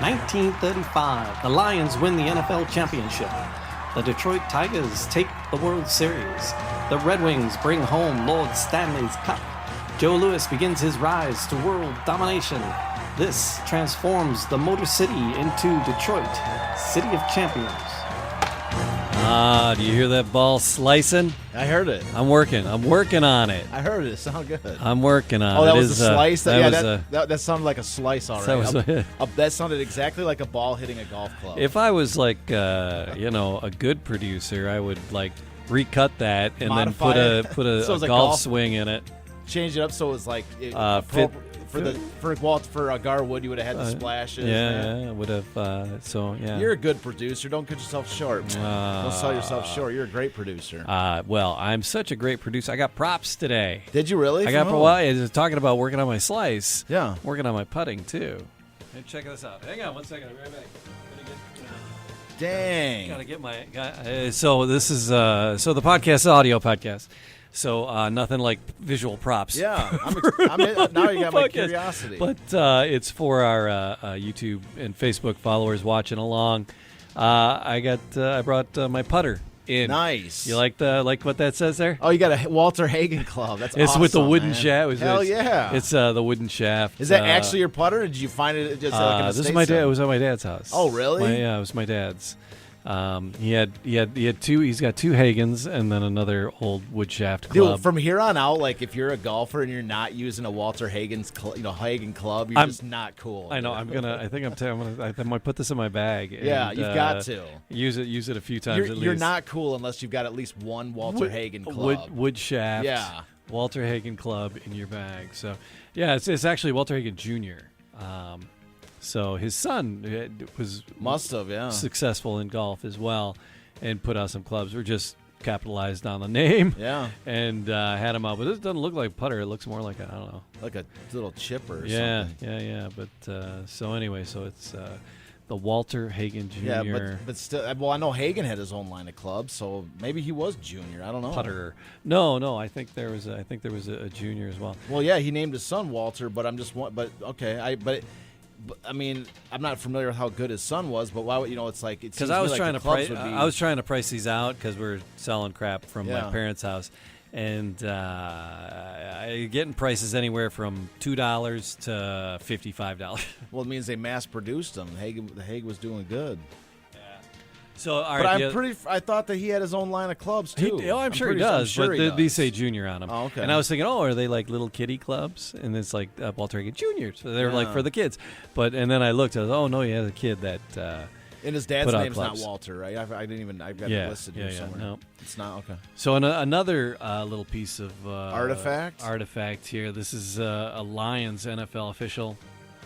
1935, the Lions win the NFL championship. The Detroit Tigers take the World Series. The Red Wings bring home Lord Stanley's Cup. Joe Louis begins his rise to world domination. This transforms the Motor City into Detroit, City of Champions. Do you hear that ball slicing? I heard it. I'm working on it. I heard it. It sounded good. I'm working on it. Oh, that was a slice? That sounded like a slice already. That sounded exactly like a ball hitting a golf club. If I was like, a good producer, I would like recut that and Modify then put a so golf swing in it. Change it up so it was like for Garwood, you would have had the splashes. Yeah, would have. You're a good producer. Don't cut yourself short, man. Don't sell yourself short. You're a great producer. Well, I'm such a great producer. I got props today. Did you really? I was talking about working on my slice. Yeah, working on my putting too. Hey, check this out. Hang on 1 second. I'll be right back. Dang. Gotta get my. So this is the podcast is audio podcast. So nothing like visual props. Yeah, now you got my curiosity. But it's for our YouTube and Facebook followers watching along. I brought my putter in. Nice. You like what that says there? Oh, you got a Walter Hagen club. That's awesome. It's with the wooden shaft. Hell yeah! It's the wooden shaft. Is that actually your putter? Or did you find it just like in a this is my dad. It was at my dad's house. Oh, really? Yeah, it was my dad's. He had two. He's got two Hagens and then another old wood shaft club. Dude, from here on out, like if you're a golfer and you're not using a Walter Hagen club, you're just not cool. I know. I might put this in my bag. Yeah, you've got to use it a few times. At least. You're not cool unless you've got at least one Walter Hagen club. Wood shaft. Yeah. Walter Hagen club in your bag. So yeah, it's actually Walter Hagen Jr. So his son must have successful in golf as well, and put out some clubs. We're just capitalized on the name, and had him out. But this doesn't look like putter. It looks more like like a little chipper. Or something. Yeah. But so anyway, so it's the Walter Hagen Jr. Yeah, but still, well, I know Hagen had his own line of clubs, so maybe he was junior. I don't know. Putter. No. I think there was a junior as well. Well, yeah, he named his son Walter, but I mean, I'm not familiar with how good his son was, but why? It's like it's because I was trying to price these out because we're selling crap from my parents' house, and getting prices anywhere from $2 to $55. Well, it means they mass produced them. Haig was doing good. So, I thought that he had his own line of clubs too. I'm sure he does, but these say junior on them. Oh, okay. And I was thinking, are they like little kiddie clubs? And it's like Walter Hagen Jr. So they're like for the kids. And then I looked. I was, no, he has a kid that. And his dad's name's not Walter, right? I've got it listed here somewhere. No, it's not. Okay. So another little piece of artifact here. This is a Lions NFL official.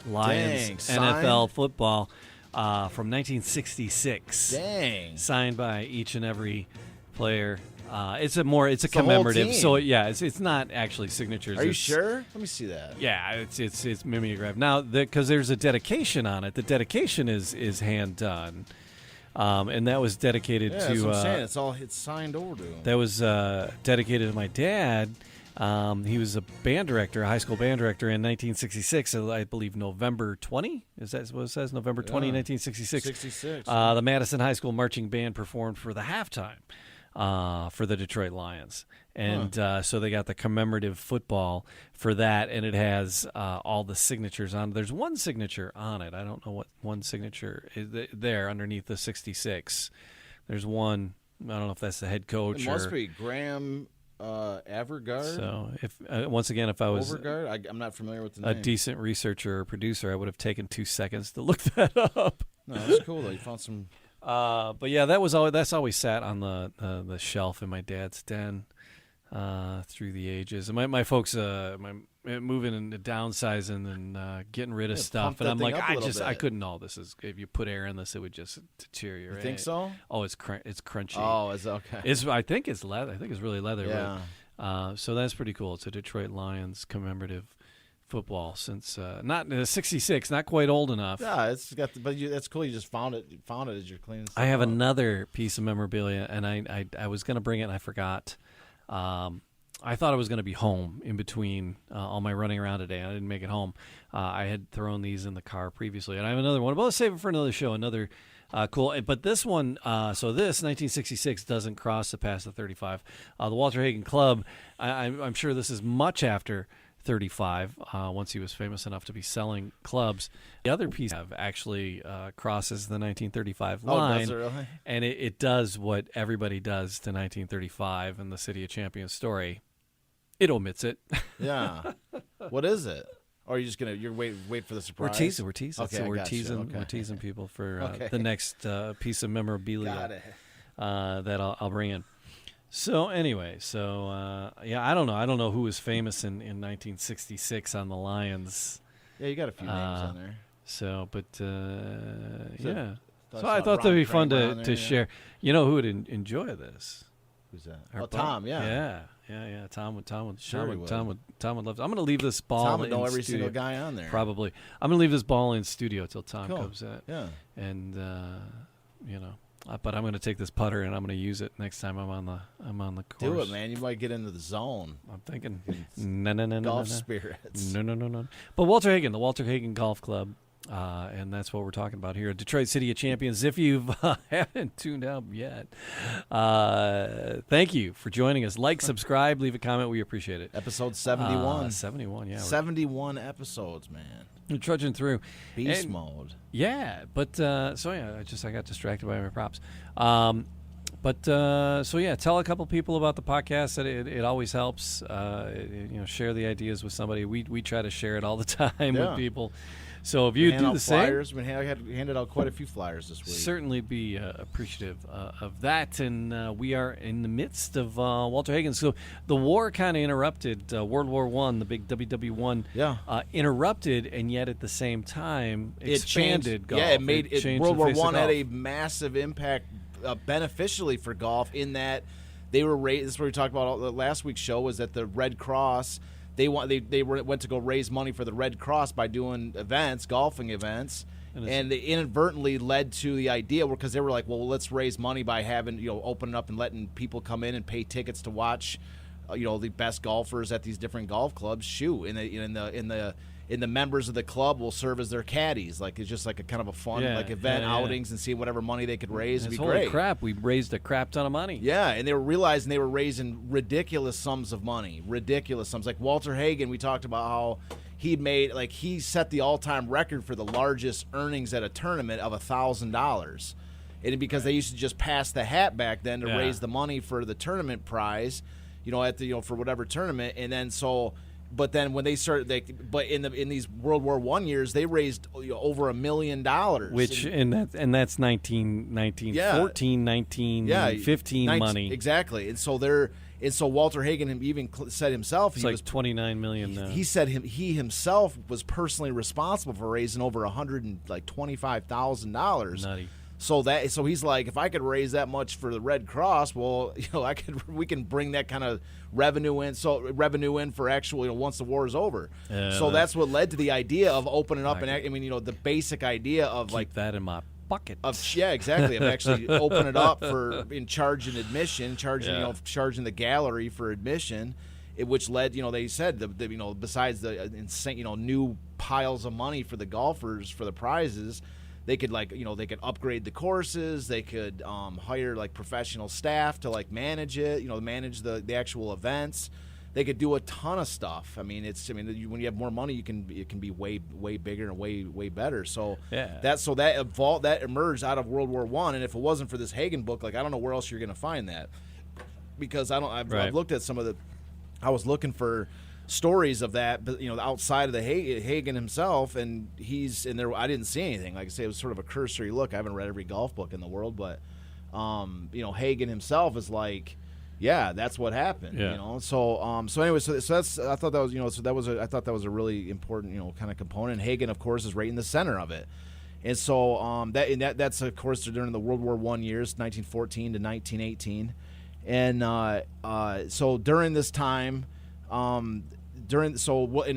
Lions Dang, NFL football. From 1966. Dang. Signed by each and every player. It's a commemorative. So it's not actually signatures. Are you sure? Let me see that. Yeah, it's mimeographed. Now, because there's a dedication on it. The dedication is hand done. And that was dedicated to. That's what I'm saying. It's signed over to him. That was dedicated to my dad. He was a band director, a high school band director in 1966, I believe November 20? Is that what it says? November 20, 1966. 66. The Madison High School Marching Band performed for the halftime for the Detroit Lions. And so they got the commemorative football for that, and it has all the signatures on it. There's one signature on it. I don't know what one signature is there underneath the 66. There's one. I don't know if that's the head coach. It must be Graham Avergard. So if if I was I'm not familiar with the name. A decent researcher or producer, I would have taken 2 seconds to look that up. No, that's cool though. You found some. But yeah, that's always sat on the shelf in my dad's den through the ages. And my folks, moving and downsizing and getting rid of stuff, and I'm like, I couldn't. All this is if you put air in this, it would just deteriorate. You think so? Oh, it's crunchy. Oh, it's okay. I think it's leather. I think it's really leather. Yeah. But, so that's pretty cool. It's a Detroit Lions commemorative football since not 66, not quite old enough. Yeah, that's cool. You just found it. You found it as you're cleaning stuff I have up. another piece of memorabilia, and I was going to bring it, and I forgot. I thought I was going to be home in between all my running around today. I didn't make it home. I had thrown these in the car previously, and I have another one. But let's save it for another show. Another cool. But this one, so this 1966 doesn't cross the pass of 35. The Walter Hagen Club. I'm sure this is much after 35. Once he was famous enough to be selling clubs. The other piece actually crosses the 1935 line, does it really? and it does what everybody does to 1935 and the City of Champions story. It omits it. Yeah. What is it? Or are you just you're wait for the surprise? We're teasing. Okay, So I we're gotcha. teasing. Okay. We're teasing people for Okay. the next piece of memorabilia Got it. that I'll bring in. So anyway, I don't know. I don't know who was famous in 1966 on the Lions. Yeah, you got a few names on there. So, but yeah. I So I saw thought that'd be Ron fun Kramer on to there, share. You know who would enjoy this? Who's that? Our Oh, bud- Tom. Yeah. Yeah. Tom would Sure he would. Tom would love. I'm going to leave this ball. Tom would know in every studio. single guy on there. Probably. I'm going to leave this ball in studio till Tom Cool. comes in. Yeah. And but I'm going to take this putter and I'm going to use it next time I'm on the course. Do it, man. You might get into the zone. I'm thinking no. Golf spirits. No. But Walter Hagen, the Walter Hagen Golf Club, and that's what we're talking about here. Detroit City of Champions. If you haven't tuned out yet, thank you for joining us. Like, subscribe, leave a comment. We appreciate it. Episode 71. 71, yeah. 71 episodes, man. We're trudging through. Beast And- mode. Yeah, but I got distracted by my props. Tell a couple people about the podcast. That it always helps. Share the ideas with somebody. We try to share it all the time Yeah. with people. So if you Hand do out the same, flyers. I handed out quite a few flyers this week. certainly be appreciative of that. And we are in the midst of Walter Hagen. So the war kind of interrupted. World War I, the big WW1, Yeah. interrupted, and yet at the same time It expanded changed, golf. Yeah, it made it. changed World the War face of One had golf. a massive impact beneficially for golf in that they were raised. This is what we talked about all, the last week's show was that the Red Cross. They went to go raise money for the Red Cross by doing events, golfing events, and they inadvertently led to the idea because they were like, well, let's raise money by having opening up and letting people come in and pay tickets to watch, the best golfers at these different golf clubs shoot, and the members of the club will serve as their caddies. Like it's just like a kind of a fun event outings and see whatever money they could raise. It'd be Holy great. crap, we raised a crap ton of money. Yeah, and they were realizing they were raising ridiculous sums of money. Ridiculous sums. Like Walter Hagen, we talked about how he set the all-time record for the largest earnings at a tournament of $1,000. And because they used to just pass the hat back then to raise the money for the tournament prize, for whatever tournament, and then but then when they started, in these World War I years, they raised over $1 million. And that's 1914, 1915 money. Exactly. And so Walter Hagen even said himself It's like $29 million. He said he himself was personally responsible for raising over $125,000. Nutty. So he's like, if I could raise that much for the Red Cross, well, we can bring that kind of revenue in. So revenue in for actual, once the war is over. So that's what led to the idea of opening up the basic idea of Keep that in my bucket. Exactly. Of actually open it up for charging admission, charging the gallery for admission. Which led, they said, besides the insane, new piles of money for the golfers for the prizes. They could they could upgrade the courses. They could hire professional staff to manage it. Manage the actual events. They could do a ton of stuff. When you have more money, it can be way bigger and way better. So that emerged out of World War I. And if it wasn't for this Hagen book, I don't know where else you're going to find that, because I've looked at some of the. I was looking for stories of that, but outside of the Hagen himself, and he's in there. I didn't see anything. Like I say, it was sort of a cursory look. I haven't read every golf book in the world, but Hagen himself is that's what happened. Yeah. So anyway, so that's I thought that was I thought that was a really important kind of component. Hagen, of course, is right in the center of it, and so that's of course during the World War I years, 1914 to 1918, and so during this time. In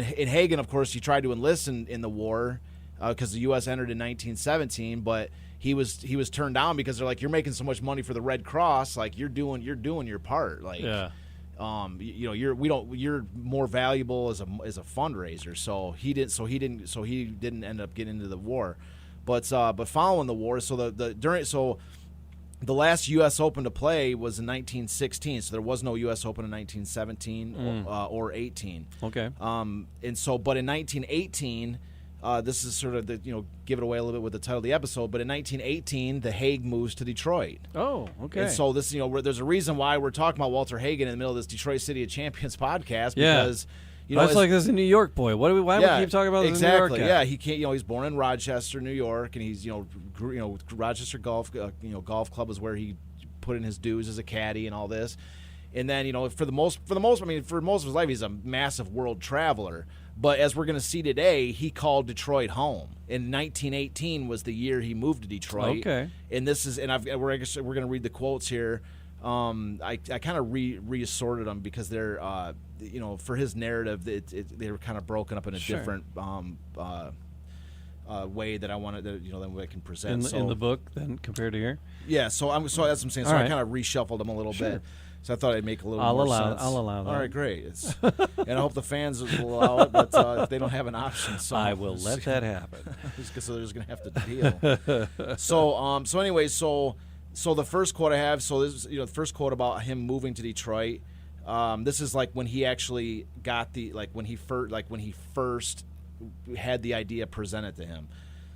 Hagen, of course, he tried to enlist in the war because the U.S. entered in 1917, but he was turned down because they're like, you're making so much money for the Red Cross, you're doing your part, you're more valuable as a fundraiser. So he didn't end up getting into the war, but following the war, so the last U.S. Open to play was in 1916, so there was no U.S. Open in 1917 or 18. Okay. But in 1918, this is sort of give it away a little bit with the title of the episode. But in 1918, the Haig moves to Detroit. Oh, okay. And so this, there's a reason why we're talking about Walter Hagen in the middle of this Detroit City of Champions podcast because. That's like this a New York boy. Why do we keep talking about this exactly? New York guy? Yeah, he can't. He's born in Rochester, New York, and he's Rochester Golf Club is where he put in his dues as a caddy and all this. And then for most of his life, he's a massive world traveler. But as we're going to see today, he called Detroit home. In 1918 was the year he moved to Detroit. Okay. And we're going to read the quotes here. I kind of reassorted them because they're for his narrative they were kind of broken up in a different way that I wanted that I can present in the book then compared to here. Yeah, so that's what I'm saying. So I kind of reshuffled them a little bit. So I thought I'd make a little more sense. I'll allow that. All right, great. And I hope the fans will allow it, but if they don't have an option, so I will let that happen. So they're just going to have to deal. So anyway, so the first quote I have, so this is the first quote about him moving to Detroit. This is like when he actually got when he first had the idea presented to him.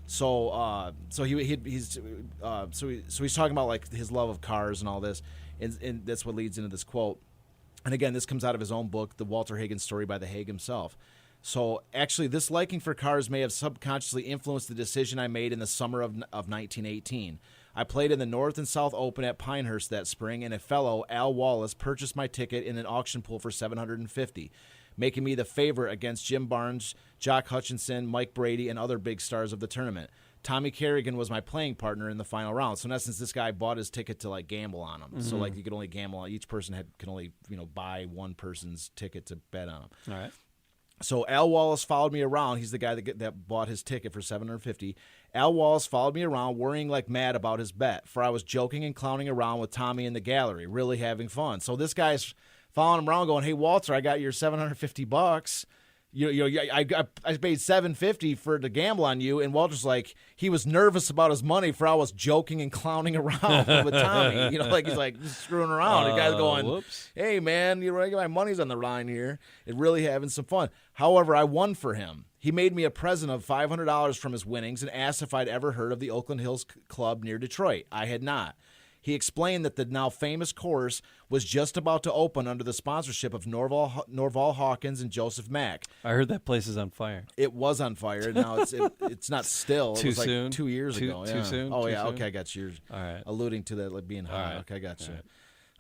So he's talking about like his love of cars and all this, and that's what leads into this quote. And again, this comes out of his own book, The Walter Hagen Story by the Haig himself. So actually, this liking for cars may have subconsciously influenced the decision I made in the summer of 1918. I played in the North and South Open at Pinehurst that spring, and a fellow, Al Wallace, purchased my ticket in an auction pool for $750, making me the favorite against Jim Barnes, Jock Hutchinson, Mike Brady, and other big stars of the tournament. Tommy Kerrigan was my playing partner in the final round. So in essence, this guy bought his ticket to like gamble on him. Mm-hmm. So like you could only gamble on each person could only buy one person's ticket to bet on him. All right. So Al Wallace followed me around. He's the guy that bought his ticket for $750. Al Wallace followed me around, worrying like mad about his bet, for I was joking and clowning around with Tommy in the gallery, really having fun. So this guy's following him around, going, "Hey Walter, I got your $750. I paid $750 for to gamble on you." And Walter's like, he was nervous about his money, for I was joking and clowning around with Tommy. He's like just screwing around. The guy's going, "Whoops. Hey man, my money's on the line here," and really having some fun. However, I won for him. He made me a present of $500 from his winnings and asked if I'd ever heard of the Oakland Hills Club near Detroit. I had not. He explained that the now famous course was just about to open under the sponsorship of Norval Hawkins and Joseph Mack. I heard that place is on fire. It was on fire. Now it's not still. Too it was like soon? 2 years ago. Too soon? Oh, Too yeah. soon? Okay, I got you. All right. Alluding to that like being hot. Right. Okay, I got you.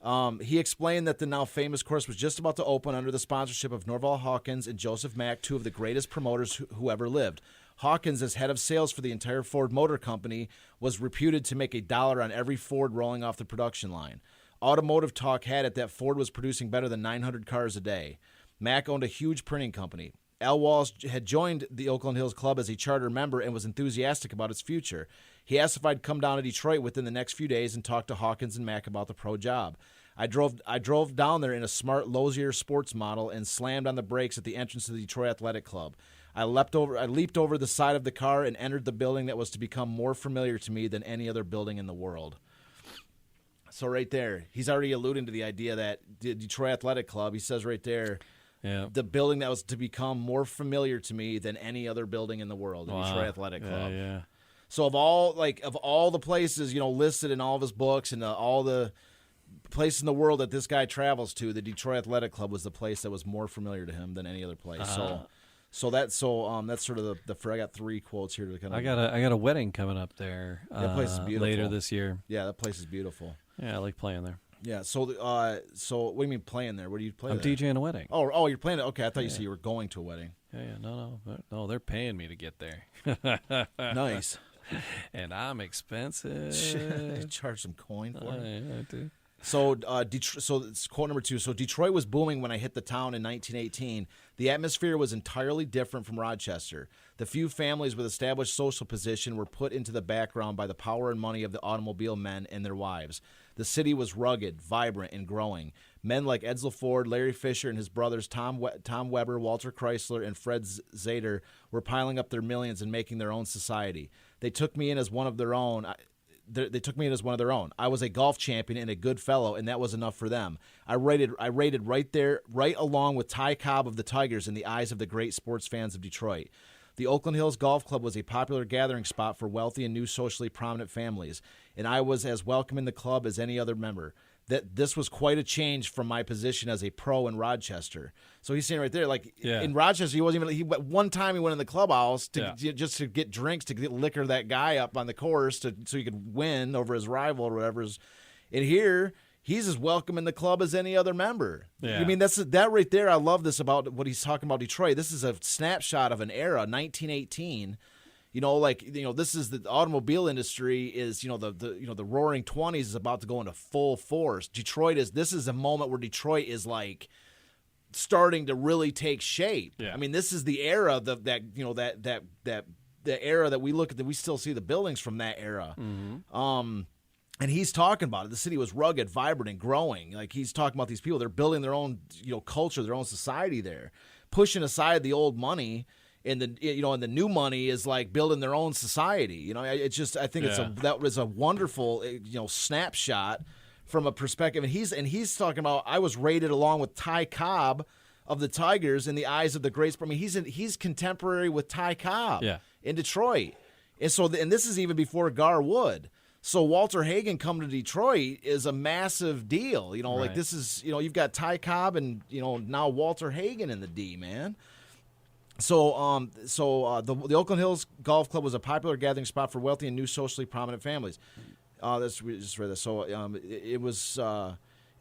All He explained that the now famous course was just about to open under the sponsorship of Norval Hawkins and Joseph Mack, two of the greatest promoters who ever lived. Hawkins, as head of sales for the entire Ford Motor Company, was reputed to make $1 on every Ford rolling off the production line. Automotive talk had it that Ford was producing better than 900 cars a day. Mack owned a huge printing company. Al Wallace had joined the Oakland Hills Club as a charter member and was enthusiastic about its future. He asked if I'd come down to Detroit within the next few days and talk to Hawkins and Mack about the pro job. I drove down there in a smart Lozier sports model and slammed on the brakes at the entrance to the Detroit Athletic Club. I leaped over the side of the car and entered the building that was to become more familiar to me than any other building in the world. So right there, he's already alluding to the idea that the Detroit Athletic Club, he says right there, the building that was to become more familiar to me than any other building in the world, the Detroit Athletic Club. Yeah. So of all the places, listed in all of his books and all the places in the world that this guy travels to, the Detroit Athletic Club was the place that was more familiar to him than any other place. So that's sort of I got 3 quotes here to kind of. I got a wedding coming up there. That place is beautiful. Later this year. Yeah, that place is beautiful. Yeah, I like playing there. Yeah. So what do you mean playing there? What do you play? I'm there? DJing a wedding. Oh, you're playing it. Okay, I thought you said you were going to a wedding. Yeah. No, they're paying me to get there. Nice. And I'm expensive. They charge some coin for it. Yeah, I do. So, it's quote number 2. So, Detroit was booming when I hit the town in 1918. The atmosphere was entirely different from Rochester. The few families with established social position were put into the background by the power and money of the automobile men and their wives. The city was rugged, vibrant, and growing. Men like Edsel Ford, Larry Fisher, and his brothers Tom Weber, Walter Chrysler, and Fred Zader were piling up their millions and making their own society. They took me in as one of their own. They took me in as one of their own. I was a golf champion and a good fellow, and that was enough for them. I rated right there, right along with Ty Cobb of the Tigers in the eyes of the great sports fans of Detroit. The Oakland Hills Golf Club was a popular gathering spot for wealthy and new socially prominent families, and I was as welcome in the club as any other member. That this was quite a change from my position as a pro in Rochester. So he's saying right there, like in Rochester, he wasn't even. One time he went in the clubhouse just to get drinks, to get liquor that guy up on the course, so he could win over his rival or whatever. And here he's as welcome in the club as any other member. Yeah. I mean, that right there. I love this about what he's talking about Detroit. This is a snapshot of an era, 1918. This is the automobile industry is, the roaring 20s is about to go into full force. This is a moment where Detroit is like starting to really take shape. Yeah. I mean, this is the era the era that we look at, that we still see the buildings from that era. Mm-hmm. And he's talking about it. The city was rugged, vibrant, and growing. Like, he's talking about these people. They're building their own, culture, their own society there, pushing aside the old money. And the new money is like building their own society. I think that was a wonderful, snapshot from a perspective. And he's talking about, I was rated along with Ty Cobb of the Tigers in the eyes of the greats. I mean, he's contemporary with Ty Cobb in Detroit. And this is even before Gar Wood. So Walter Hagen coming to Detroit is a massive deal. Like, this is, you've got Ty Cobb and, now Walter Hagen in the D, man. So the Oakland Hills Golf Club was a popular gathering spot for wealthy and new socially prominent families. We just read this. So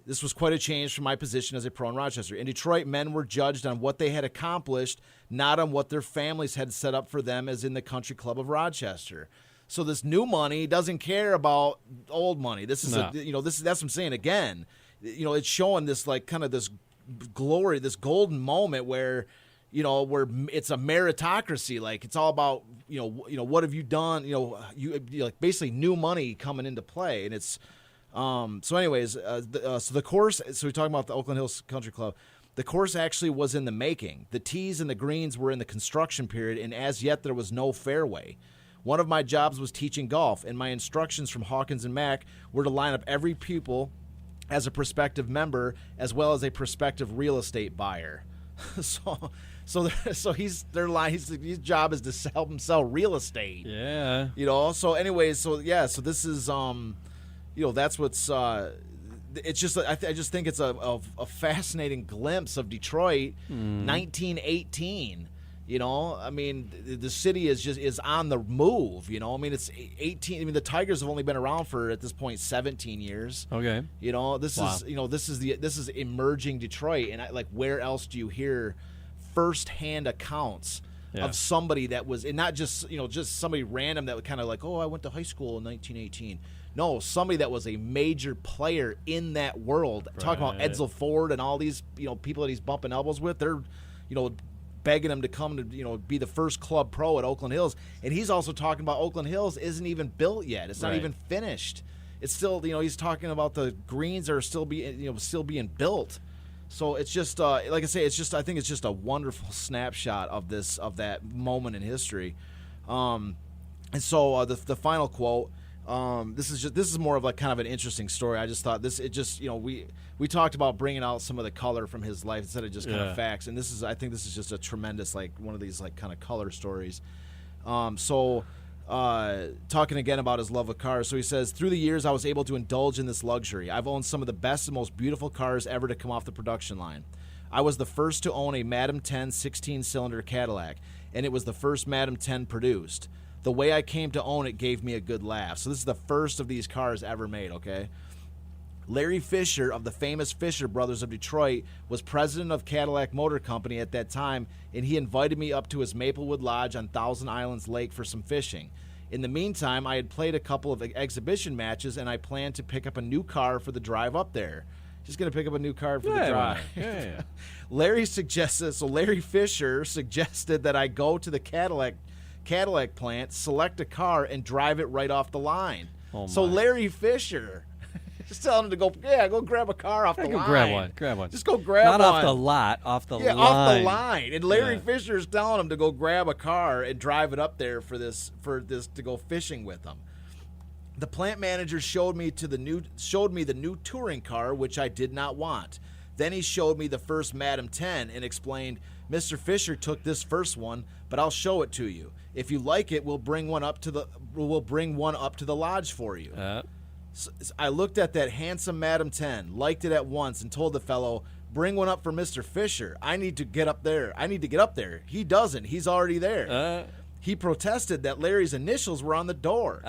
this was quite a change from my position as a pro in Rochester. In Detroit, men were judged on what they had accomplished, not on what their families had set up for them, as in the Country Club of Rochester. So this new money doesn't care about old money. This is that's what I'm saying again. It's showing this like kind of this glory, this golden moment where it's a meritocracy. Like, it's all about, what have you done? Like basically new money coming into play. And it's, so anyways, so the course, so we're talking about the Oakland Hills Country Club. The course actually was in the making. The tees and the greens were in the construction period, and as yet there was no fairway. One of my jobs was teaching golf, and my instructions from Hawkins and Mack were to line up every pupil as a prospective member as well as a prospective real estate buyer. So his job is to help him sell real estate. Yeah. So anyways, so this is that's what's it's just I just think it's a fascinating glimpse of Detroit 1918. I mean, the city is on the move. I mean, it's 18. I mean, the Tigers have only been around for, at this point, 17 years. Okay. This is emerging Detroit, and where else do you hear firsthand accounts of somebody that was, and not just just somebody random that was kind of like, oh, I went to high school in 1918. No, somebody that was a major player in that world. Right. Talking about Edsel Ford and all these people that he's bumping elbows with. They're begging him to come to be the first club pro at Oakland Hills, and he's also talking about Oakland Hills isn't even built yet. It's not even finished. It's still he's talking about the greens are still being built. So it's just like I say, I think it's just a wonderful snapshot of that moment in history. And so the final quote. This is more of kind of an interesting story. I just thought we talked about bringing out some of the color from his life instead of just kind of facts, and I think this is just a tremendous one of these kind of color stories. Talking again about his love of cars. So he says, through the years I was able to indulge in this luxury. I've owned some of the best and most beautiful cars ever to come off the production line. I was the first to own a Madam 10 16-cylinder Cadillac, and it was the first Madam 10 produced. The way I came to own it gave me a good laugh. So this is the first of these cars ever made, okay? Larry Fisher of the famous Fisher Brothers of Detroit was president of Cadillac Motor Company at that time, and he invited me up to his Maplewood Lodge on Thousand Islands Lake for some fishing. In the meantime, I had played a couple of exhibition matches, and I planned to pick up a new car for the drive up there. Just going to pick up a new car for the drive. Yeah. Larry Fisher suggested that I go to the Cadillac plant, select a car, and drive it right off the line. So Larry Fisher Just telling him to go grab a car off the line. Grab one. Just go grab Not one. off the lot, off the line. Off the line. And Larry Fisher's telling him to go grab a car and drive it up there for this to go fishing with him. The plant manager showed me the new touring car, which I did not want. Then he showed me the first Madam 10 and explained, Mr. Fisher took this first one, but I'll show it to you. If you like it, we'll bring one up to the lodge for you. So I looked at that handsome Madam 10, liked it at once, and told the fellow, bring one up for Mr. Fisher. I need to get up there. He doesn't. He's already there. He protested that Larry's initials were on the door.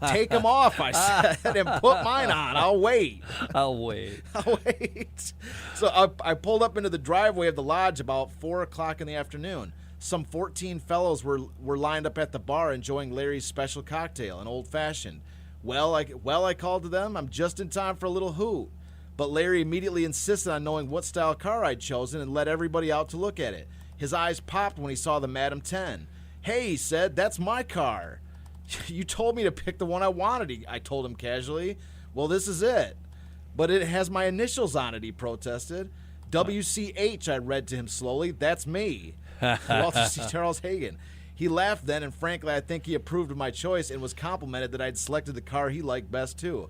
Take them off, I said, and put mine on. I'll wait. So I pulled up into the driveway of the lodge about 4 o'clock in the afternoon. Some 14 fellows were lined up at the bar enjoying Larry's special cocktail, an old-fashioned. Well, I called to them. I'm just in time for a little hoot. But Larry immediately insisted on knowing what style car I'd chosen and led everybody out to look at it. His eyes popped when he saw the Madam 10. Hey, he said, that's my car. You told me to pick the one I wanted, I told him casually. Well, this is it. But it has my initials on it, he protested. WCH, I read to him slowly. That's me. Walter C. Charles Hagen. He laughed then, and frankly, I think he approved of my choice and was complimented that I'd selected the car he liked best, too.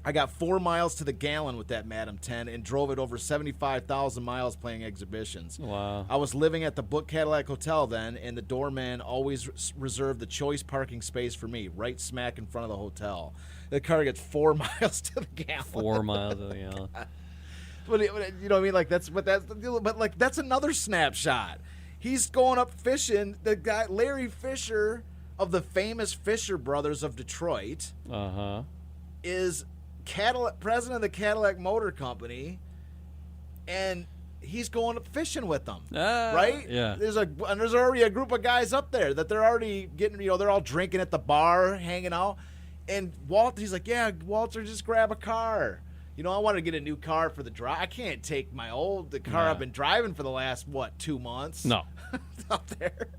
I got 4 miles to the gallon with that Madam 10 and drove it over 75,000 miles playing exhibitions. Wow. I was living at the Book Cadillac Hotel then, and the doorman always reserved the choice parking space for me, right smack in front of the hotel. The car gets 4 miles to the gallon. 4 miles to the gallon. But you know what I mean? Like that's another snapshot. He's going up fishing. The guy Larry Fisher of the famous Fisher Brothers of Detroit is president of the Cadillac Motor Company, and he's going up fishing with them, right? Yeah. There's already a group of guys up there that they're already getting. They're all drinking at the bar, hanging out, and he's like, yeah, Walter, just grab a car. I want to get a new car for the drive. I can't take the car I've been driving for the last 2 months. No, up there.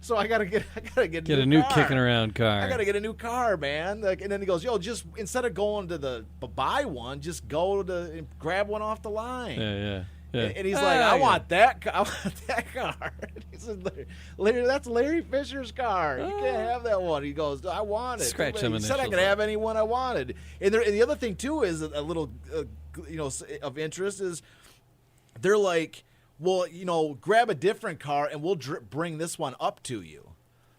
So I gotta get a new kicking around car. I gotta get a new car, man. And then he goes, yo, just instead of going to buy one, just go and grab one off the line. Yeah. And he's like, I want that car. And he said, Larry, that's Larry Fisher's car. You can't have that one. He goes, I want it. Scratch He some said I could have any one I wanted. And the other thing too is a little, of interest is they're like, well, grab a different car and we'll bring this one up to you.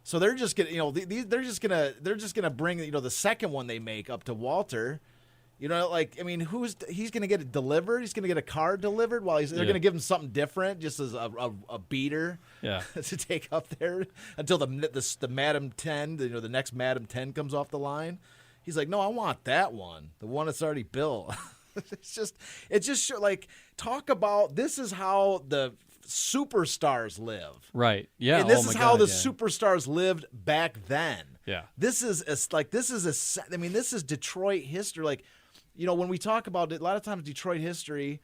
So they're just gonna, they're just gonna bring, the second one they make up to Walter. He's gonna get it delivered. He's gonna get a car delivered they're gonna give him something different, just as a beater, to take up there until the Madam 10, the next Madam 10 comes off the line. He's like, no, I want that one, the one that's already built. Talk about, this is how the superstars live. Right. Yeah. And this is how the superstars lived back then. Yeah. This is Detroit history. Like, when we talk about it, a lot of times Detroit history,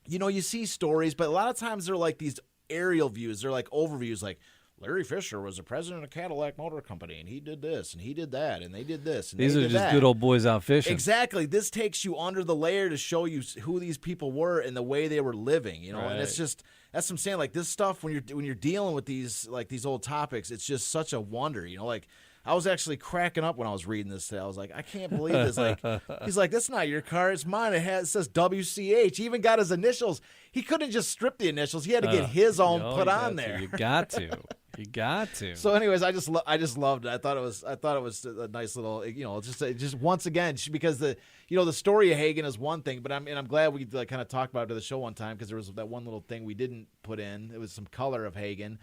you see stories, but a lot of times they're like these aerial views. They're like overviews, like Larry Fisher was the president of Cadillac Motor Company, and he did this, and he did that, and they did this, and these are just good old boys out fishing. Exactly. This takes you under the layer to show you who these people were and the way they were living. Right. And it's just, that's what I'm saying. Like, this stuff, when you're dealing with these old topics, it's just such a wonder. Like, I was actually cracking up when I was reading this today. I was like, I can't believe this. Like, he's like, that's not your car, it's mine. It says WCH. He even got his initials. He couldn't just strip the initials. He had to get his own put on there. You got to. You got to. So, anyways, I just loved it. I thought it was a nice little, just once again, because the story of Hagen is one thing, but I'm glad we kind of talked about it to the show one time, because there was that one little thing we didn't put in. It was some color of Hagen,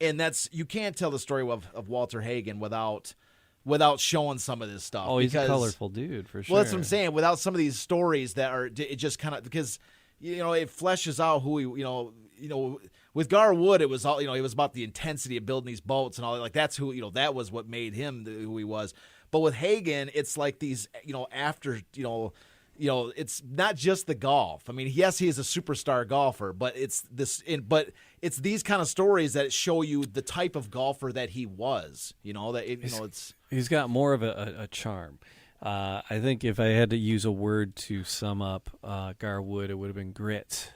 and you can't tell the story of Walter Hagen without showing some of this stuff. Oh, he's a colorful dude for sure. Well, that's what I'm saying. Without some of these stories that are, it just kind of, because it fleshes out who he, with Garwood, it was all, it was about the intensity of building these boats and all that. Like, that's who, that was what made him who he was. But with Hagen, it's like these, after, it's not just the golf. I mean, yes, he is a superstar golfer, but it's these kind of stories that show you the type of golfer that he was. He's got more of a charm. I think if I had to use a word to sum up Garwood, it would have been grit.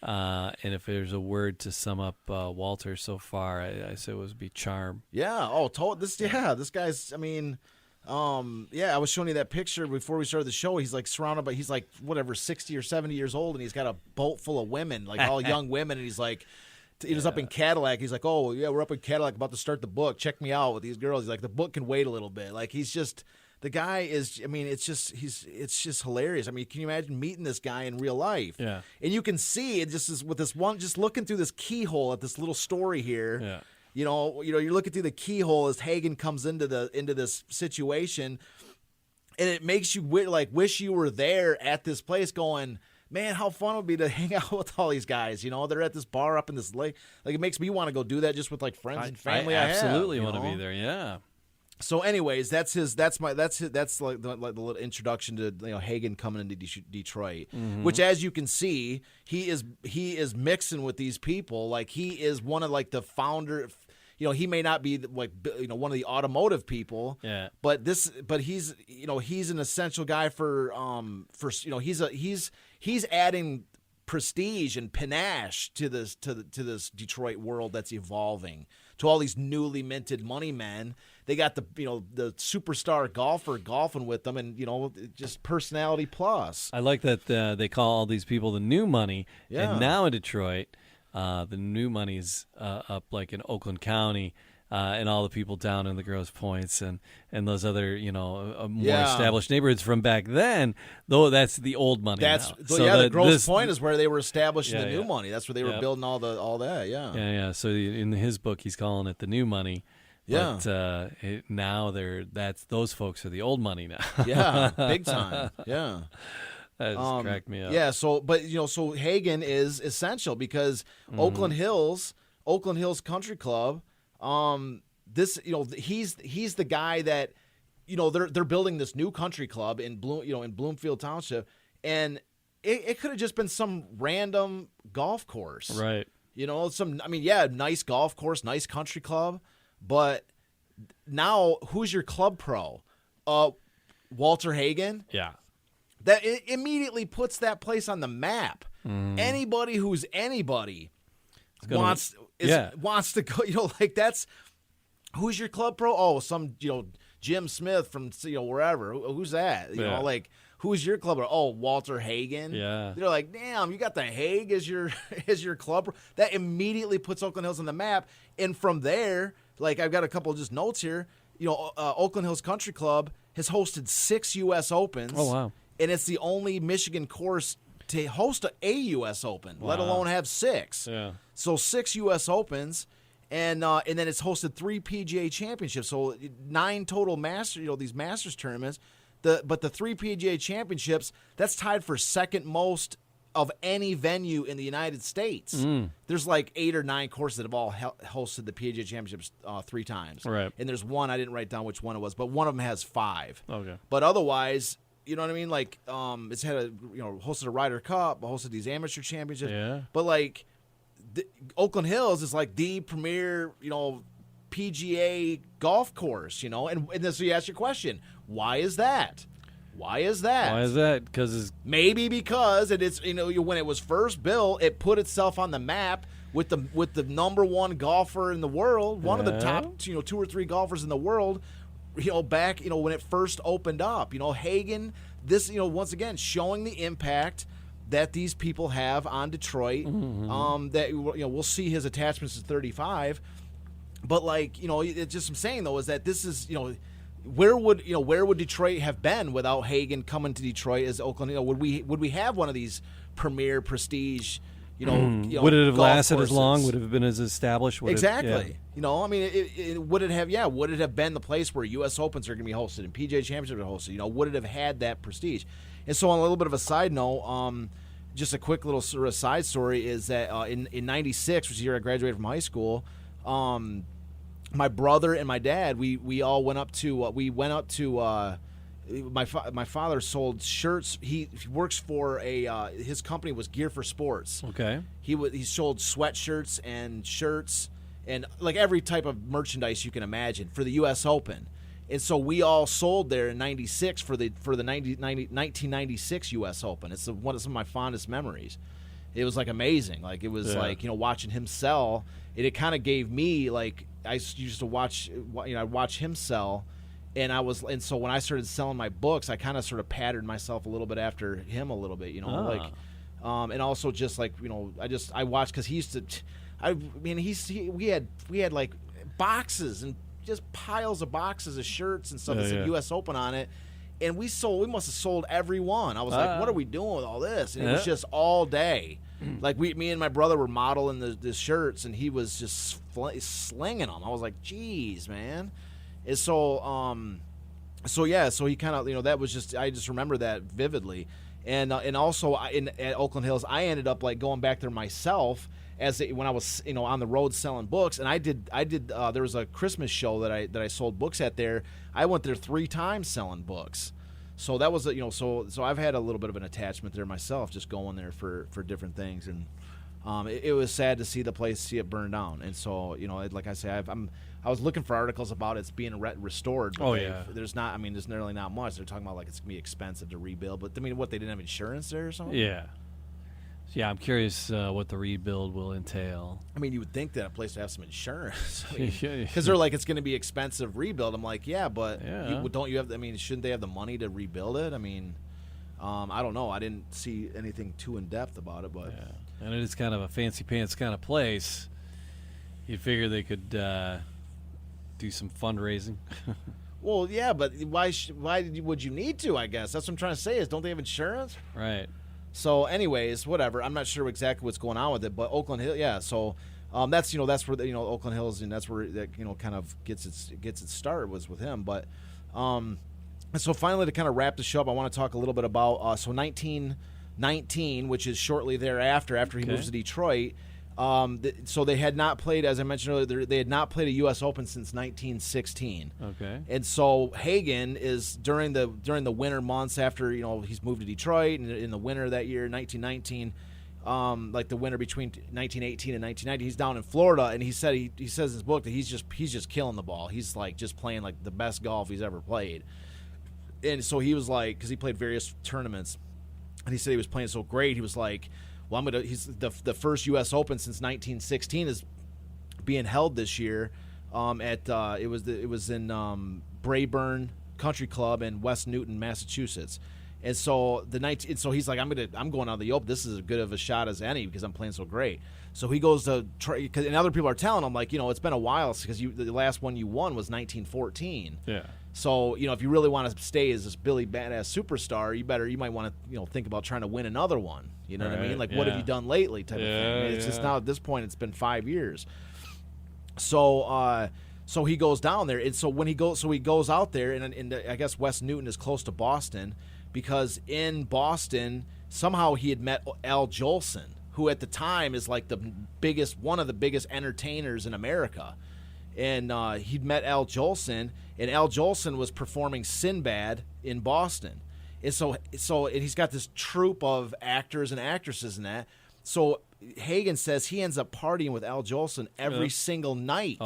And if there's a word to sum up Walter so far, I say it would be charm. Yeah. Oh, this guy's. I mean, I was showing you that picture before we started the show. He's like surrounded by. He's like whatever, 60 or 70 years old, and he's got a boat full of women, like all young women, and he's like. He was up in Cadillac. He's like, oh, yeah, we're up in Cadillac about to start the book. Check me out with these girls. He's like, the book can wait a little bit. Like, he's just, the guy is, I mean, it's just hilarious. I mean, can you imagine meeting this guy in real life? Yeah. And you can see it just is with this one, just looking through this keyhole at this little story here. Yeah. You're looking through the keyhole as Hagen comes into this situation, and it makes you wish you were there at this place going, man, how fun it would be to hang out with all these guys. They're at this bar up in this lake. Like, it makes me want to go do that just with like friends and family. I absolutely want to be there. Yeah. So, anyways, that's like the little introduction to Hagen coming into Detroit, which, as you can see, he is mixing with these people. Like, he is one of like the founder. He may not be like one of the automotive people. Yeah. But he's he's an essential guy for he's adding prestige and panache to this Detroit world that's evolving. To all these newly minted money men, they got the superstar golfer golfing with them, and just personality plus. I like that they call all these people the new money. Yeah. And now in Detroit, the new money's up like in Oakland County. And all the people down in the Grosse Points and those other, more established neighborhoods from back then, though that's the old money now. The Grosse Point is where they were establishing the new money. That's where they were building all that, Yeah. So in his book, he's calling it the new money. Yeah. But now those folks are the old money now. Yeah, big time. Yeah. That just cracked me up. Yeah, so Hagen is essential because Oakland Hills Country Club, he's the guy that they're building this new country club in Bloomfield Township, and it could have just been some random golf course, right? Nice golf course, nice country club, but now who's your club pro? Walter Hagen. Yeah, that it immediately puts that place on the map. Anybody who's anybody wants to go, that's who's your club pro? Oh, some Jim Smith from wherever. Who's that? Who's your club pro? Oh, Walter Hagen. Yeah. They're like, damn, you got the Haig as your club pro. That immediately puts Oakland Hills on the map. And from there, like, I've got a couple of just notes here. Oakland Hills Country Club has hosted 6 U.S. Opens. Oh, wow. And it's the only Michigan course to host a U.S. Open, let alone have 6. Yeah. So 6 U.S. Opens, and then it's hosted 3 PGA Championships. So 9 total these Masters tournaments. But the 3 PGA Championships, that's tied for second most of any venue in the United States. There's like 8 or 9 courses that have all hosted the PGA Championships 3 times. Right. And there's one, I didn't write down which one it was, but one of them has 5. Okay. But otherwise, you know what I mean? Like, it's had hosted a Ryder Cup, hosted these amateur championships. Yeah. But like, Oakland Hills is like the premier, PGA golf course, and then so you ask your question, why is that? Because maybe because it's when it was first built, it put itself on the map with the number one golfer in the world, one of the top 2 or 3 golfers in the world. Back when it first opened up, Hagen, this once again showing the impact that these people have on Detroit. That we'll see his attachments to 35, but it's just I'm saying though is that this is where would Detroit have been without Hagen coming to Detroit as Oakland? Would we have one of these premier prestige? Would it have lasted courses? as long? Would it have been as established? Exactly. Would it have been the place where U.S. Opens are going to be hosted and PGA Championships are hosted? Would it have had that prestige? And so, on a little bit of a side note, just a quick little sort of side story is that in '96, which is the year I graduated from high school, my brother and my dad, we all went up to. My father sold shirts. He works for his company was Gear for Sports. Okay. He sold sweatshirts and shirts and like every type of merchandise you can imagine for the U.S. Open. And so we all sold there in '96 for the 1996 U.S. Open. It's one of some of my fondest memories. It was like amazing. Like it was like, you know, watching him sell. It kind of gave me like, I used to watch, you know, I'd watch him sell, and so when I started selling my books, I kind of sort of patterned myself a little bit after him a little bit, you know, like, and also just like, you know, I watched because he used to, we had like boxes and just piles of boxes of shirts and stuff that said U.S. Open on it. And we must have sold every one. I was like, what are we doing with all this? And it was just all day. Like me and my brother were modeling the shirts, and he was just slinging them. I was like, geez, man. And so he kind of, you know, that was just, I just remember that vividly. And also at Oakland Hills, I ended up like going back there myself when I was, you know, on the road selling books. And I did there was a Christmas show that I sold books at there. I went there 3 times selling books. So that was, you know, so I've had a little bit of an attachment there myself, just going there for different things. And it was sad to see it burn down. And so, you know, like I say, I was looking for articles about it's being restored. But there's nearly not much. They're talking about like it's going to be expensive to rebuild. But I mean, they didn't have insurance there or something? Yeah. Yeah, I'm curious what the rebuild will entail. I mean, you would think that a place would have some insurance. Because they're like, it's going to be expensive rebuild. I'm like, yeah, but don't you have, I mean, shouldn't they have the money to rebuild it? I mean, I don't know. I didn't see anything too in-depth about it. But and it is kind of a fancy pants kind of place. You'd figure they could do some fundraising. Well, yeah, but why would you need to, I guess? That's what I'm trying to say is, don't they have insurance? Right. So, anyways, whatever. I'm not sure exactly what's going on with it, but Oakland Hill, yeah. So, that's where Oakland Hills, and that's where that kind of gets its start was with him. But, so finally to kind of wrap the show up, I want to talk a little bit about 1919, which is shortly thereafter, after he moves to Detroit. So they had not played, as I mentioned earlier, they had not played a U.S. Open since 1916. Okay. And so Hagen is during the winter months after, you know, he's moved to Detroit, and in the winter that year, 1919, like the winter between 1918 and 1990, he's down in Florida, and he says in his book that he's just killing the ball. He's like just playing like the best golf he's ever played. And so he was like, because he played various tournaments, and he said he was playing so great, he was like, well, he's the first U.S. Open since 1916 is being held this year it was in Brayburn Country Club in West Newton, Massachusetts. And so so he's like, I'm going on the Open. This is as good of a shot as any because I'm playing so great. So he goes to try, and other people are telling him like, you know, it's been a while because the last one you won was 1914. Yeah. So, you know, if you really want to stay as this Billy Badass superstar, you might want to, you know, think about trying to win another one. You know what I mean? Like, what have you done lately type of thing. It's just now at this point, it's been 5 years. So, so he goes down there. And so he goes out there, and I guess West Newton is close to Boston because in Boston, somehow he had met Al Jolson, who at the time is like one of the biggest entertainers in America. And he'd met Al Jolson, and Al Jolson was performing Sinbad in Boston. And so he's got this troupe of actors and actresses in that. So Hagen says he ends up partying with Al Jolson every single night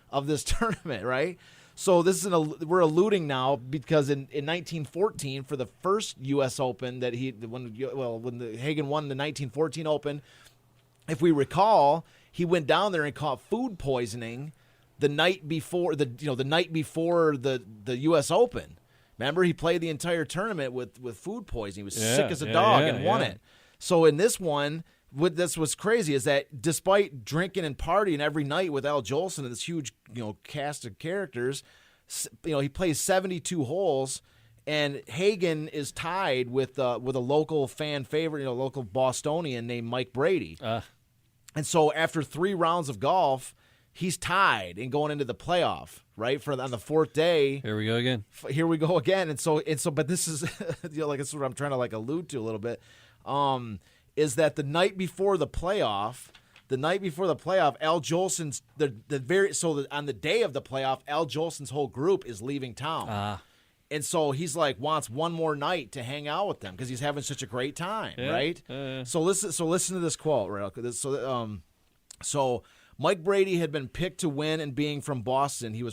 of this tournament, right? So this is we're alluding now because in 1914, for the first U.S. Open that when Hagen won the 1914 Open, if we recall, he went down there and caught food poisoning the night before the U.S. Open. Remember, he played the entire tournament with food poisoning. He was sick as a dog and won it. So in this one, what's crazy is that despite drinking and partying every night with Al Jolson and this huge, you know, cast of characters, you know, he plays 72 holes, and Hagen is tied with a local fan favorite, you know, local Bostonian named Mike Brady. And so after 3 rounds of golf, he's tied and going into the playoff, right? On the 4th day. Here we go again. And so, but this is, you know, like it's what I'm trying to like allude to a little bit, is that the night before the playoff, Al Jolson's on the day of the playoff, Al Jolson's whole group is leaving town. And so he's like wants one more night to hang out with them because he's having such a great time, right? So listen to this quote, right? So Mike Brady had been picked to win, and being from Boston,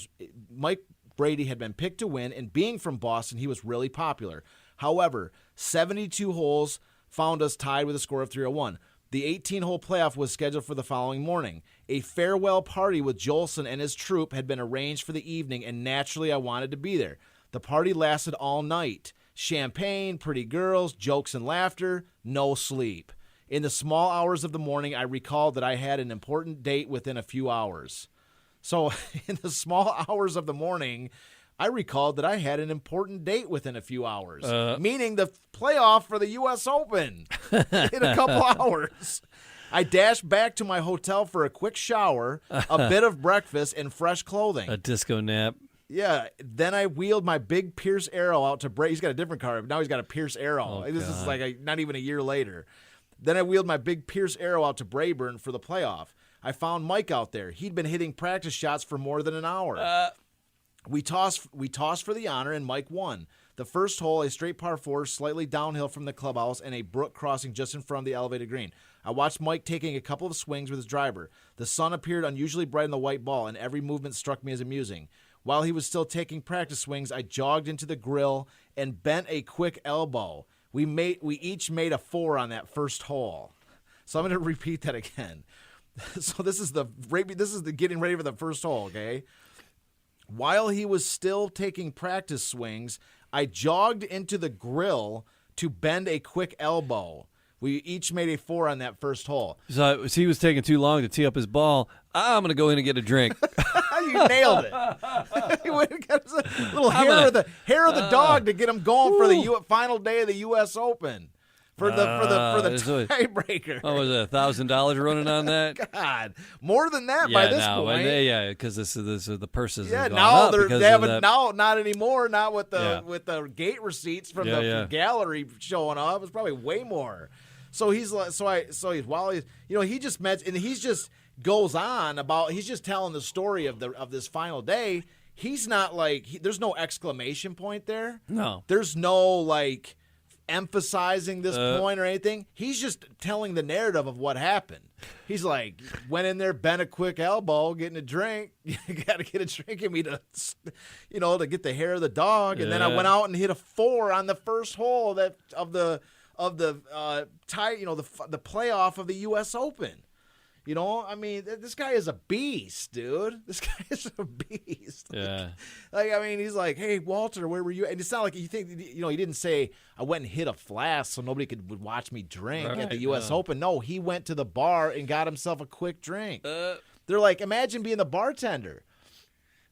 Mike Brady had been picked to win, and being from Boston, he was really popular. However, 72 holes found us tied with a score of 301. The 18-hole playoff was scheduled for the following morning. A farewell party with Jolson and his troupe had been arranged for the evening, and naturally I wanted to be there. The party lasted all night. Champagne, pretty girls, jokes and laughter, no sleep. In the small hours of the morning, I recalled that I had an important date within a few hours. So in the small hours of the morning, I recalled that I had an important date within a few hours, meaning the playoff for the U.S. Open in a couple hours. I dashed back to my hotel for a quick shower, a bit of breakfast, and fresh clothing. A disco nap. Yeah. Then I wheeled my big Pierce Arrow out to Brady. He's got a different car, but now he's got a Pierce Arrow. Oh, this God. is like not even a year later. Then I wheeled my big Pierce Arrow out to Brayburn for the playoff. I found Mike out there. He'd been hitting practice shots for more than an hour. We tossed for the honor, and Mike won. The first hole, a straight par 4, slightly downhill from the clubhouse, and a brook crossing just in front of the elevated green. I watched Mike taking a couple of swings with his driver. The sun appeared unusually bright on the white ball, and every movement struck me as amusing. While he was still taking practice swings, I jogged into the grill and bent a quick elbow. We each made a 4 on that first hole. So I'm going to repeat that again. So this is the getting ready for the first hole, okay? While he was still taking practice swings, I jogged into the grill to bend a quick elbow. We each made a 4 on that first hole. So he was taking too long to tee up his ball. I'm going to go in and get a drink. You nailed it. He went and got a little hair of the dog to get him going for the final day of the U.S. Open. For the tiebreaker. What was it, $1,000 running on that? God, more than that by this point. Because this is the purses. Yeah, have gone now up because they of haven't. that. Now, not anymore. Not with the gate receipts from the gallery showing up. It's probably way more. So he's like, he just met, and he's just goes on about. He's just telling the story of this final day. He's not like there's no exclamation point there. No, there's no like emphasizing this point or anything. He's just telling the narrative of what happened. He's like, went in there, bent a quick elbow, getting a drink. You got to get a drink in me to get the hair of the dog. And then I went out and hit a 4 on the first hole of the tie, the playoff of the U.S. Open. I mean, this guy is a beast, dude. This guy is a beast. Yeah. He's like, hey, Walter, where were you? And it's not like you think, he didn't say, I went and hit a flask so nobody would watch me drink at the U.S. Open. No, he went to the bar and got himself a quick drink. They're like, imagine being the bartender.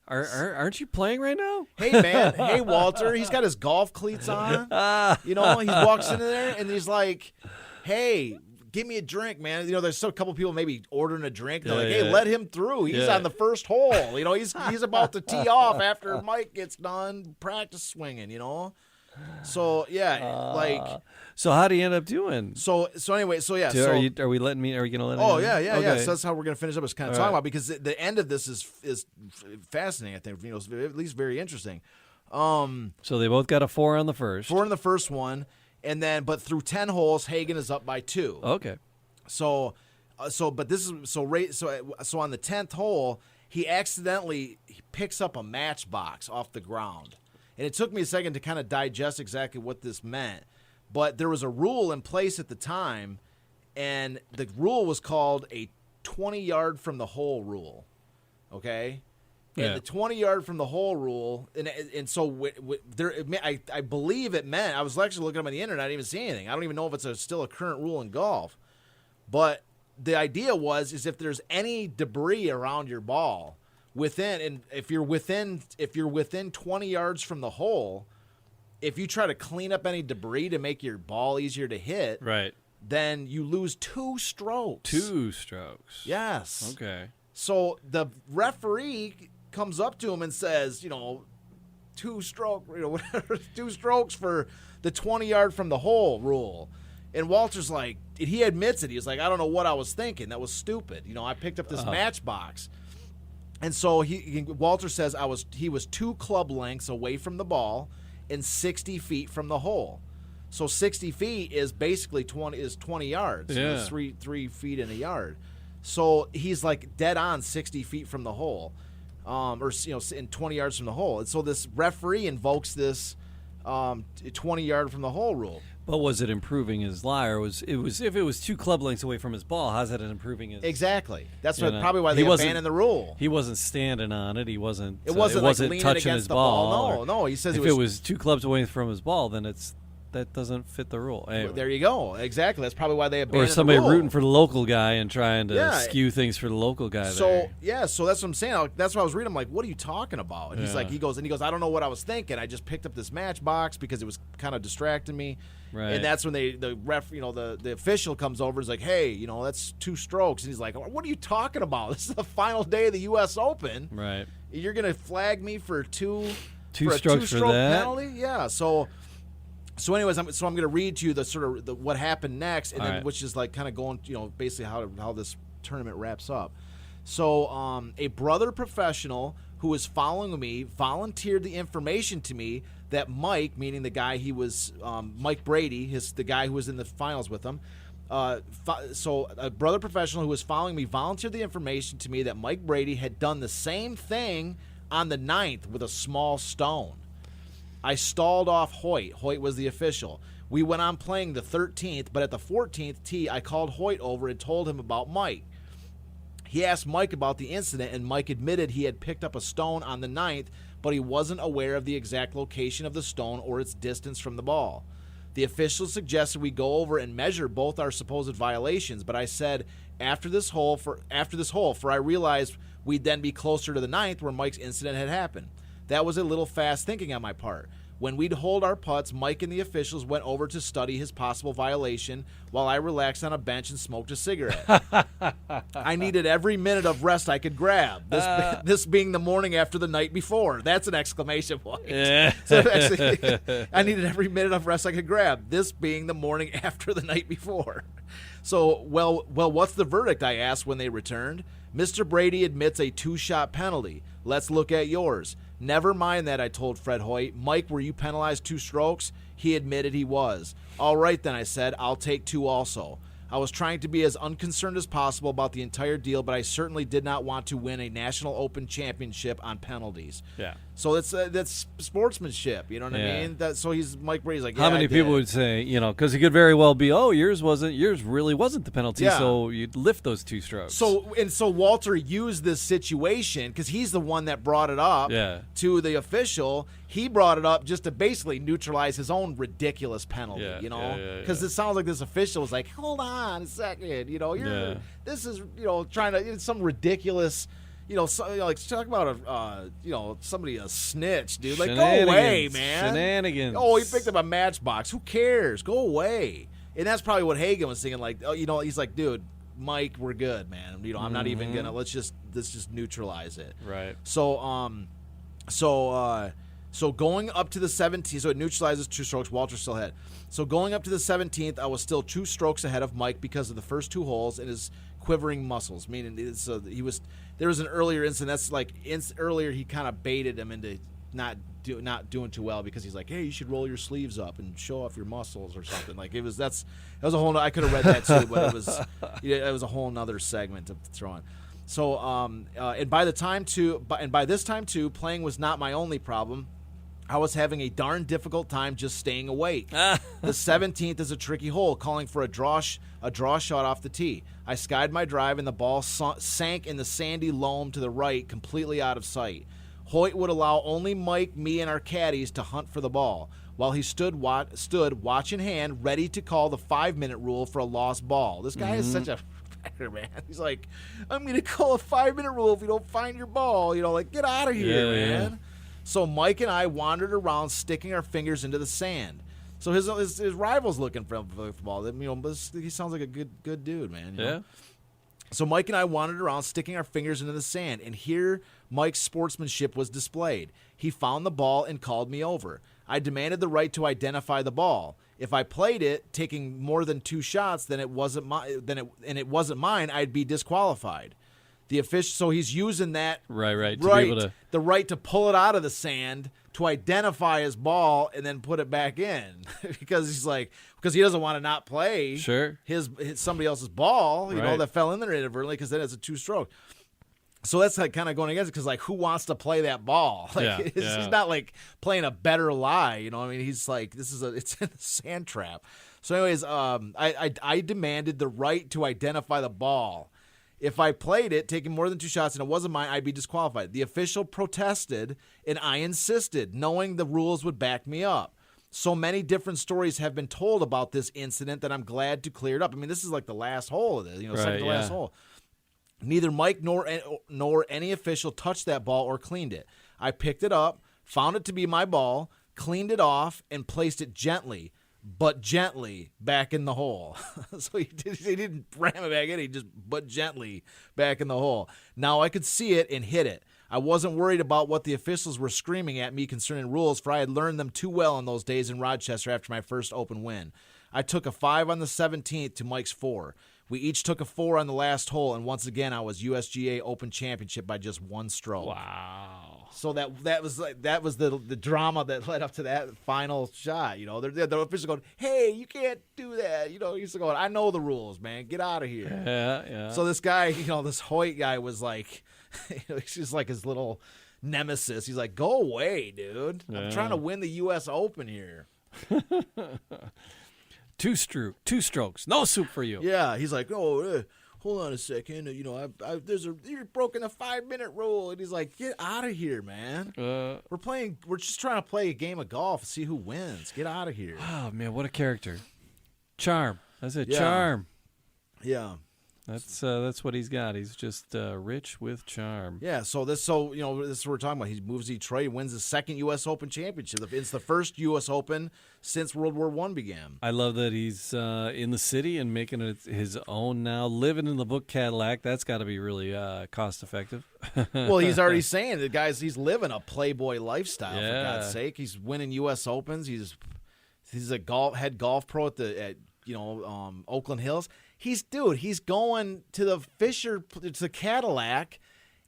Aren't you playing right now? Hey, man. Hey, Walter. He's got his golf cleats on. He walks in there and he's like, hey, give me a drink, man. There's still a couple people maybe ordering a drink. They're like, hey, let him through. He's on the first hole. He's about to tee off after Mike gets done practice swinging, So, yeah, So how do you end up doing? So anyway, yeah. Are we going to let Oh, him yeah. Okay. So that's how we're going to finish up. Is kind of talking about, because the end of this is fascinating, I think, at least very interesting. So they both got a 4 on the first. 4 in the first one. And then, but through 10 holes, Hagen is up by 2. Okay. So on the 10th hole, he accidentally picks up a matchbox off the ground, and it took me a second to kind of digest exactly what this meant. But there was a rule in place at the time, and the rule was called a 20-yard from the hole rule. Okay. And the 20-yard from the hole rule, and so I believe it meant, I was actually looking up on the internet, I didn't even see anything. I don't even know if it's still a current rule in golf. But the idea is if there's any debris around your ball and if you're within 20 yards from the hole, if you try to clean up any debris to make your ball easier to hit, right, then you lose 2 strokes. 2 strokes. Yes. Okay. So the referee comes up to him and says, 2 strokes for the 20-yard from the hole rule. And Walter's like, he admits it. He was like, I don't know what I was thinking. That was stupid. I picked up this matchbox. And so Walter says he was 2 club lengths away from the ball and 60 feet from the hole. So 60 feet is basically 20 yards. Yeah. It's 3 feet in a yard. So he's like dead on 60 feet from the hole. or in 20 yards from the hole. And so this referee invokes this 20-yard from the hole rule. But was it improving his lie, or if it was 2 club lengths away from his ball, how's that improving his? Exactly. That's probably why they abandoned the rule. He wasn't standing on it. He wasn't. It wasn't like touching his ball. No. He says if it was 2 clubs away from his ball, then that doesn't fit the rule. Anyway. There you go. Exactly. That's probably why they abandoned or somebody the rule. rooting for the local guy and trying to skew things for the local guy. So that's what I'm saying. That's what I was reading. I'm like, what are you talking about? And he goes, I don't know what I was thinking. I just picked up this matchbox because it was kind of distracting me. Right. And that's when the ref, the official comes over and is like, hey, that's 2 strokes. And he's like, what are you talking about? This is the final day of the U.S. Open. Right. You're going to flag me for a strokes two-stroke for that penalty? Yeah. So anyways, I'm going to read to you the what happened next, and then which is like kind of going, basically how this tournament wraps up. So a brother professional who was following me volunteered the information to me that Mike, meaning the guy he was, Mike Brady, the guy who was in the finals with him. So a brother professional who was following me volunteered the information to me that Mike Brady had done the same thing on the 9th with a small stone. I stalled off Hoyt. Hoyt was the official. We went on playing the 13th, but at the 14th tee, I called Hoyt over and told him about Mike. He asked Mike about the incident, and Mike admitted he had picked up a stone on the 9th, but he wasn't aware of the exact location of the stone or its distance from the ball. The official suggested we go over and measure both our supposed violations, but I said after this hole, for I realized we'd then be closer to the 9th where Mike's incident had happened. That was a little fast thinking on my part. When we'd hold our putts, Mike and the officials went over to study his possible violation while I relaxed on a bench and smoked a cigarette. I needed every minute of rest I could grab, this being the morning after the night before. That's an exclamation point. So actually, I needed every minute of rest I could grab, this being the morning after the night before. So, well, what's the verdict, I asked when they returned. Mr. Brady admits a 2-shot penalty. Let's look at yours. Never mind that, I told Fred Hoyt. Mike, were you penalized 2 strokes? He admitted he was. All right, then, I said. I'll take 2 also. I was trying to be as unconcerned as possible about the entire deal, but I certainly did not want to win a National Open championship on penalties. Yeah. So that's sportsmanship, you know what I mean? So Mike Brady's like, how many people would say, because he could very well be, yours really wasn't the penalty, so you'd lift those 2 strokes. So Walter used this situation because he's the one that brought it up to the official. He brought it up just to basically neutralize his own ridiculous penalty, because it sounds like this official was like, hold on a second, this is, trying to, it's some ridiculous, talk about somebody a snitch, dude. Like, go away, man. Shenanigans. Oh, he picked up a matchbox. Who cares? Go away. And that's probably what Hagen was thinking. Like, he's like, dude, Mike, we're good, man. I'm not even gonna. Let's just neutralize it. Right. So going up to the 17th, so it neutralizes 2 strokes. Walter still ahead. So going up to the 17th, I was still 2 strokes ahead of Mike because of the first 2 holes and his quivering muscles. Meaning, there was an earlier incident. That's like earlier he kind of baited him into not doing too well because he's like, hey, you should roll your sleeves up and show off your muscles or something. Like that was a whole. I could have read that too, but it was a whole nother segment to throw on. So and by this time too, playing was not my only problem. I was having a darn difficult time just staying awake. The 17th is a tricky hole, calling for a draw shot off the tee. I skied my drive, and the ball sank in the sandy loam to the right, completely out of sight. Hoyt would allow only Mike, me, and our caddies to hunt for the ball, while he stood watch in hand, ready to call the 5-minute rule for a lost ball. This guy is such a man. He's like, I'm going to call a 5-minute rule if you don't find your ball. Get out of here, man. Yeah. So Mike and I wandered around, sticking our fingers into the sand. So his rival's looking for the ball. He sounds like a good dude, man. Yeah. So Mike and I wandered around, sticking our fingers into the sand, and here Mike's sportsmanship was displayed. He found the ball and called me over. I demanded the right to identify the ball. If I played it, taking more than 2 shots, then it wasn't mine, I'd be disqualified. The official, so he's using that right to be able to... the right to pull it out of the sand to identify his ball and then put it back in because he doesn't want to not play his somebody else's ball, right. that fell in there inadvertently because then it's a 2-stroke. So that's like kind of going against it because, like, who wants to play that ball? Like, he's not like playing a better lie, you know. I mean, he's like, it's in a sand trap. So, anyways, I demanded the right to identify the ball. If I played it, taking more than 2 shots, and it wasn't mine, I'd be disqualified. The official protested, and I insisted, knowing the rules would back me up. So many different stories have been told about this incident that I'm glad to clear it up. I mean, this is like the last hole of this, second to last hole. Neither Mike nor any official touched that ball or cleaned it. I picked it up, found it to be my ball, cleaned it off, and placed it gently back in the hole. So he didn't ram it back in, he just gently back in the hole. Now I could see it and hit it. I wasn't worried about what the officials were screaming at me concerning rules, for I had learned them too well in those days in Rochester after my first Open win. I took a 5 on the 17th to Mike's 4. We each took a 4 on the last hole, and once again, I was USGA Open Championship by just 1 stroke. Wow! So that was the drama that led up to that final shot. You know, the official going, "Hey, you can't do that." You know, he's going, "I know the rules, man. Get out of here." Yeah. So this guy, this Hoyt guy, was like, he's just like his little nemesis. He's like, "Go away, dude. I'm trying to win the U.S. Open here." Two strokes, no soup for you. Yeah, he's like, hold on a second. You're broken a 5-minute rule, and he's like, get out of here, man. We're just trying to play a game of golf and see who wins. Get out of here. Oh man, what a character! Charm. That's it. Yeah. Charm. Yeah. That's what he's got. He's just rich with charm. Yeah. This is what we're talking about. He moves to Detroit. He wins his 2nd U.S. Open championship. It's the first U.S. Open since World War I began. I love that he's in the city and making it his own now. Living in the book Cadillac. That's got to be really cost effective. Well, he's already saying that, he's living a playboy lifestyle. Yeah. For God's sake, he's winning U.S. Opens. He's a head golf pro at Oakland Hills. He's going to the Cadillac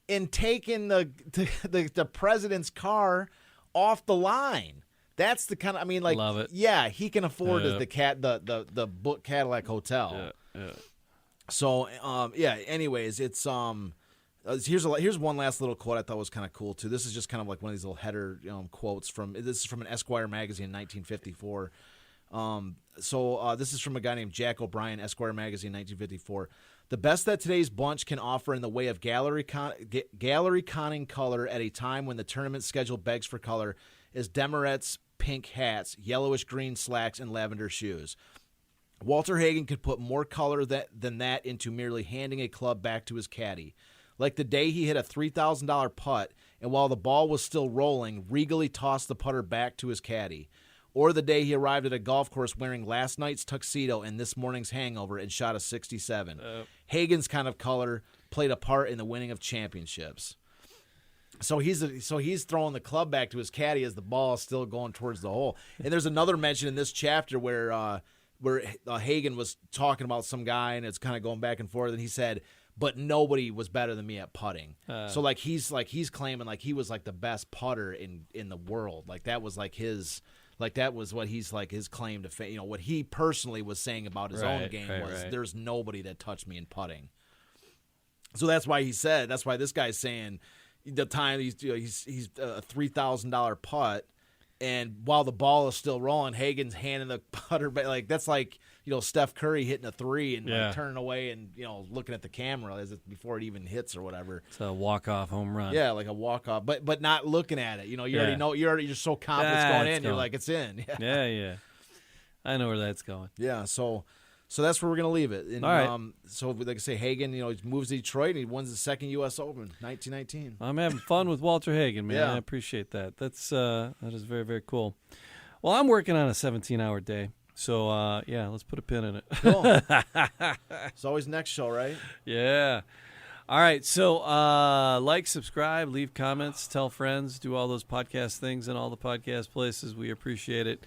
and taking the president's car off the line. That's the kind of, love it. Yeah, he can afford the book Cadillac hotel. Yeah. So anyways, it's here's one last little quote I thought was kind of cool too. This is just kind of like one of these little header quotes this is from an Esquire magazine in 1954. This is from a guy named Jack O'Brien, Esquire magazine, 1954. The best that today's bunch can offer in the way of gallery conning color at a time when the tournament schedule begs for color is Demeret's pink hats, yellowish green slacks, and lavender shoes. Walter Hagen could put more color than that into merely handing a club back to his caddy. Like the day he hit a $3,000 putt, and while the ball was still rolling, regally tossed the putter back to his caddy. Or the day he arrived at a golf course wearing last night's tuxedo and this morning's hangover and shot a 67. Hagen's kind of color played a part in the winning of championships. So he's throwing the club back to his caddy as the ball is still going towards the hole. And there's another mention in this chapter where Hagen was talking about some guy, and it's kind of going back and forth, and he said, but nobody was better than me at putting. So he's claiming like he was like the best putter in the world. Like that was like his. Like that was what he's like his claim to fame. What he personally was saying about his own game was there's nobody that touched me in putting. So that's why this guy's saying the time he's a $3,000 putt, and while the ball is still rolling, Hagen's handing the putter back. Like that's like Steph Curry hitting a 3 and like, turning away and looking at the camera before it even hits or whatever. It's a walk-off home run. Yeah, like a walk-off, but not looking at it. You already know. You're so confident it's going in. You're like it's in. Yeah. I know where that's going. Yeah. So that's where we're gonna leave it. And, all right. So like I say, Hagen, he moves to Detroit and he wins the 2nd U.S. Open, 1919. I'm having fun with Walter Hagen, man. Yeah. I appreciate that. That is very, very cool. Well, I'm working on a 17-hour day. So, let's put a pin in it. Cool. It's always next show, right? Yeah. All right. So, like, subscribe, leave comments, tell friends, do all those podcast things in all the podcast places. We appreciate it.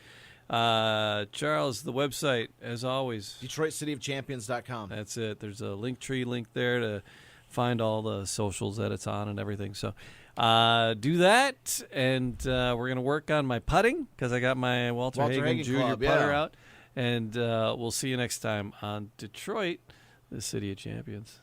Charles, the website, as always. DetroitCityOfChampions.com. That's it. There's a Linktree link there to find all the socials that it's on and everything. So do that, and we're going to work on my putting because I got my Walter Hagen Jr. Club, putter out. And we'll see you next time on Detroit, the City of Champions.